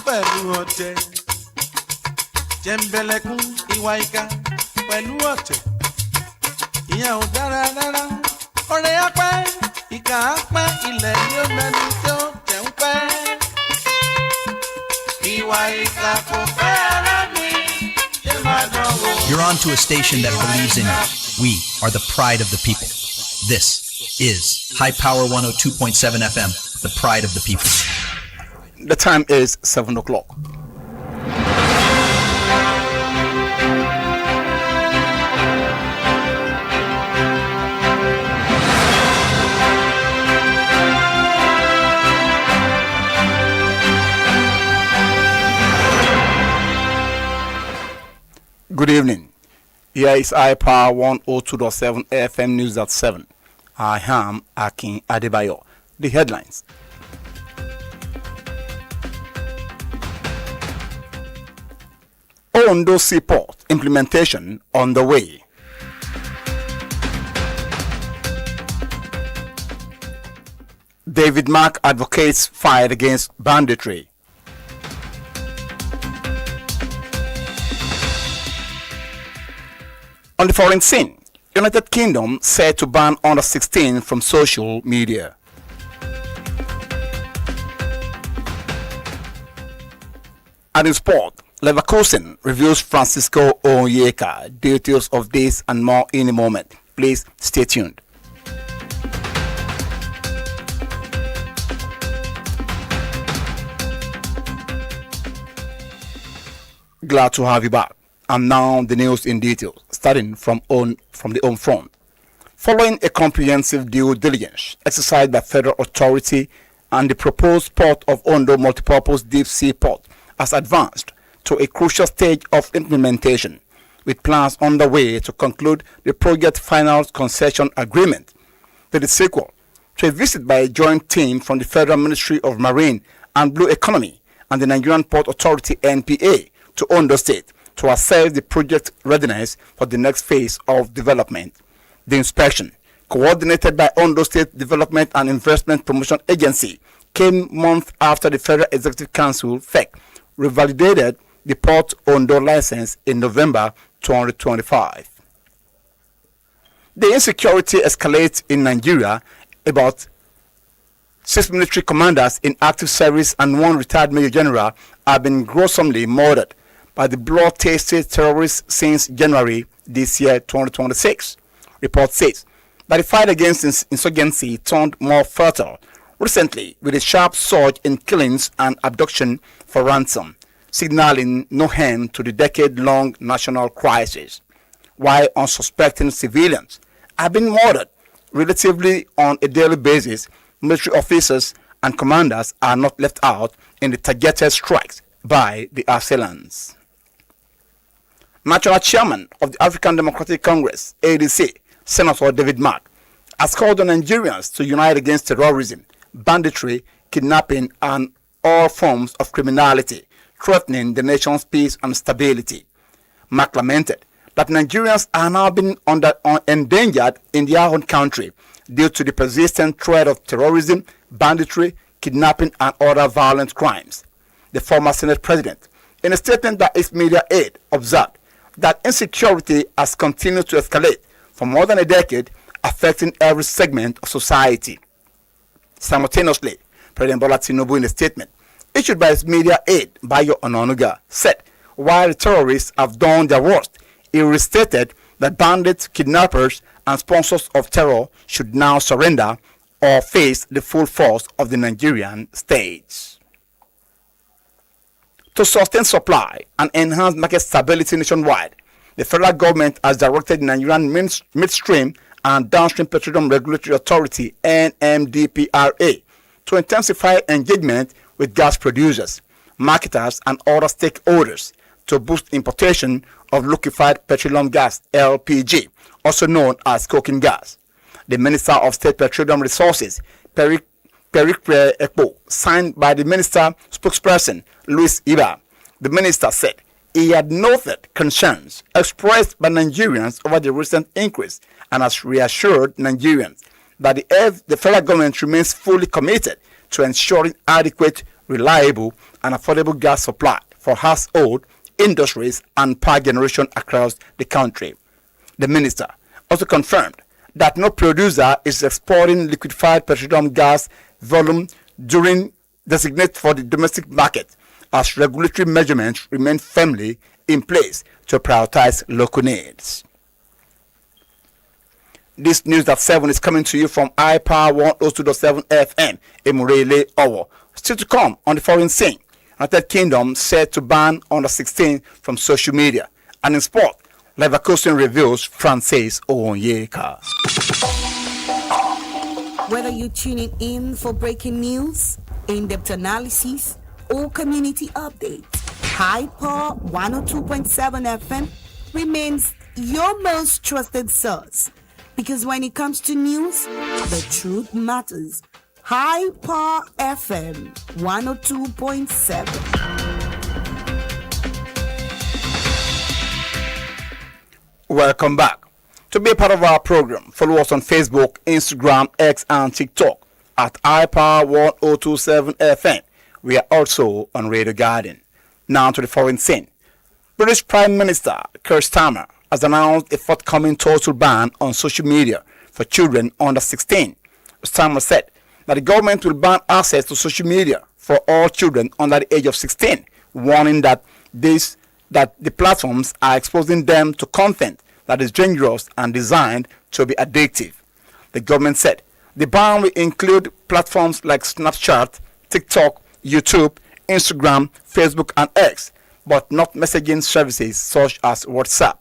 pẹ̀lú ọ̀tẹ̀ jẹ̀ǹbẹ̀lẹ̀kún ìwà ìkà pẹ̀lú ọ̀tẹ̀ ìyẹn ò dára rárá ọ̀rẹ́ apẹ́ ìkà apẹ́ ilẹ̀ ni ó mẹ́ni tí ó tẹ̀ ń pẹ́ ìwà ìkà kò fẹ́ ara mi ṣé máa dánwò. You're on to a station that believes in you. We are the pride of the people. This is High Power 102.7 FM, the pride of the people. The time is 7 o'clock. Good evening. Here is High Power 102.7 FM News at 7. I am Akin Adebayo. The headlines. Ondo Seaport implementation on the way. David Mark advocates fight against banditry. On the foreign scene, United Kingdom said to ban under 16 from social media. And in sport, Leverkusen reviews Francisco Onyeka. Details of this and more in a moment. Please stay tuned. Glad to have you back. And now the news in detail, starting from the home front. Following a comprehensive due diligence exercised by federal authority and the proposed port of Ondo multipurpose deep sea port has advanced to a crucial stage of implementation, with plans underway to conclude the project final concession agreement. To the sequel to a visit by a joint team from the Federal Ministry of Marine and Blue Economy and the Nigerian Port Authority (NPA) to Ondo State to assess the project readiness for the next phase of development. The inspection, coordinated by Ondo State Development and Investment Promotion Agency, came months after the Federal Executive Council (FEC) revalidated the Port Ondo license in November 2025. The insecurity escalates in Nigeria. About 6 military commanders in active service and 1 retired major general have been gruesomely murdered by the blood-tasted terrorists since January this year, 2026. Report says that the fight against insurgency turned more fertile recently with a sharp surge in killings and abduction for ransom, signaling no end to the decade-long national crisis. While unsuspecting civilians have been murdered relatively on a daily basis, military officers and commanders are not left out in the targeted strikes by the assailants. National Chairman of the African Democratic Congress, ADC, Senator David Mark, has called on Nigerians to unite against terrorism, banditry, kidnapping, and all forms of criminality threatening the nation's peace and stability. Mark lamented that Nigerians are now being endangered in their own country due to the persistent threat of terrorism, banditry, kidnapping, and other violent crimes. The former Senate President, in a statement by its media aide, observed that insecurity has continued to escalate for more than a decade, affecting every segment of society. Simultaneously, President Bola Tinubu, in a statement issued by his media aide, Bayo Onanuga, said while the terrorists have done their worst, he restated that bandits, kidnappers, and sponsors of terror should now surrender or face the full force of the Nigerian state. To sustain supply and enhance market stability nationwide, the federal government has directed the Nigerian Midstream and Downstream Petroleum Regulatory Authority (NMDPRA) to intensify engagement with gas producers, marketers, and other stakeholders to boost importation of liquefied petroleum gas (LPG), also known as coking gas. The Minister of State Petroleum Resources, Peric Ekpo, signed by the Minister spokesperson Louis Iba. The Minister said he had noted concerns expressed by Nigerians over the recent increase and has reassured Nigerians that the federal government remains fully committed to ensuring adequate reliable, and affordable gas supply for household, industries, and power generation across the country. The minister also confirmed that no producer is exporting liquefied petroleum gas volume during designated for the domestic market, as regulatory measurements remain firmly in place to prioritize local needs. This news at 7 is coming to you from iPower 102.7 FM in Murele, Owo. Still to come on the foreign scene, United Kingdom set to ban under 16 from social media. And in sport, Leverkusen reveals Francis Onyeka. Whether you're tuning in for breaking news, in-depth analysis, or community updates, Hyper 102.7 FM remains your most trusted source. Because when it comes to news, the truth matters. Hyper FM 102.7. Welcome back. To be a part of our program, follow us on Facebook, Instagram, X, and TikTok at iPower 1027 FM. We are also on Radio Garden. Now to the foreign scene. British Prime Minister Keir Starmer has announced a forthcoming total ban on social media for children under 16. Starmer said that the government will ban access to social media for all children under the age of 16, warning that the platforms are exposing them to content that is dangerous and designed to be addictive. The government said the ban will include platforms like Snapchat, TikTok, YouTube, Instagram, Facebook, and X, but not messaging services such as WhatsApp.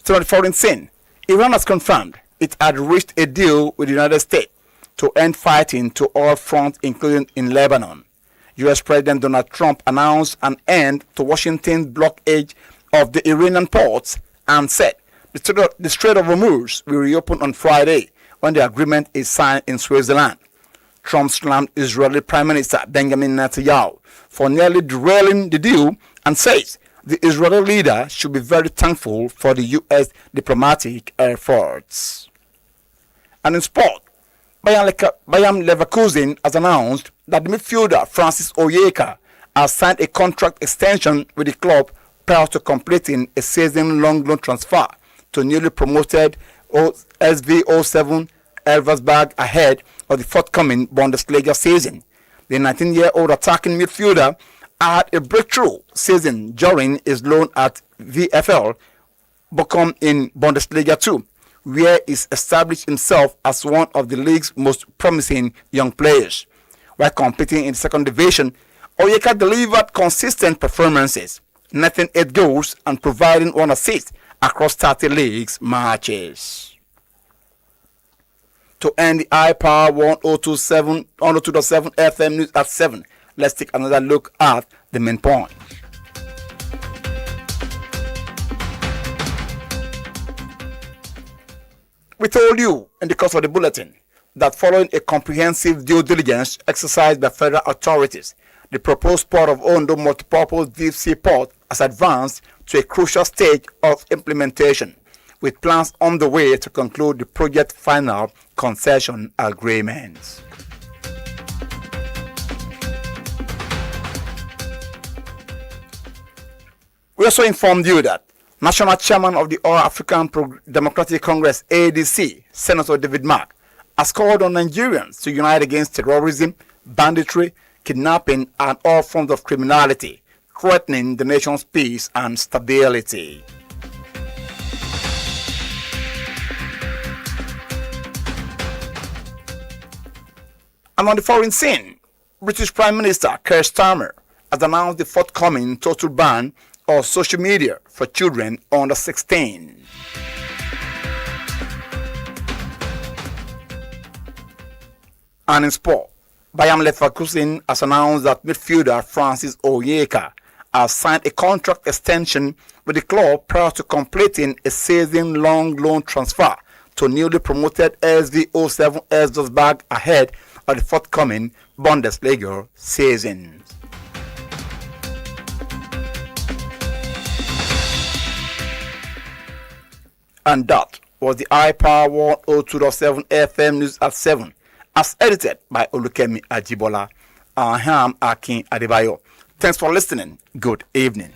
So on the foreign scene, Iran has confirmed it had reached a deal with the United States to end fighting to all fronts, including in Lebanon. U.S. President Donald Trump announced an end to Washington's blockade of the Iranian ports and said the Strait of Hormuz will reopen on Friday when the agreement is signed in Switzerland. Trump slammed Israeli Prime Minister Benjamin Netanyahu for nearly derailing the deal and says the Israeli leader should be very thankful for the U.S. diplomatic efforts. And in sport, Bayer Leverkusen has announced that the midfielder Francis Onyeka has signed a contract extension with the club prior to completing a season-long loan transfer to newly promoted SV07 Elversberg ahead of the forthcoming Bundesliga season. The 19-year-old attacking midfielder had a breakthrough season during his loan at VfL Bochum in Bundesliga 2, where he established himself as one of the league's most promising young players. While competing in the second division, Onyeka delivered consistent performances, netting 8 goals and providing 1 assist across 30 leagues matches. To end the iPower 102.7 FM news at 7, let's take another look at the main point. We told you in the course of the bulletin that following a comprehensive due diligence exercised by federal authorities, the proposed port of Ondo multipurpose deep sea port has advanced to a crucial stage of implementation, with plans on the way to conclude the project final concession agreements. We also informed you that National Chairman of the All African Democratic Congress ADC, Senator David Mark, has called on Nigerians to unite against terrorism, banditry, kidnapping, and all forms of criminality, threatening the nation's peace and stability. And on the foreign scene, British Prime Minister Keir Starmer has announced the forthcoming total ban of social media for children under 16. And in sport, Bayer Leverkusen has announced that midfielder Francis Onyeka has signed a contract extension with the club prior to completing a season-long loan transfer to newly promoted SV07 Elversberg ahead of the forthcoming Bundesliga season. And that was the iPower 102.7 FM news at 7. as edited by Olukemi Ajibola. I am Akin Adebayo. Thanks for listening. Good evening.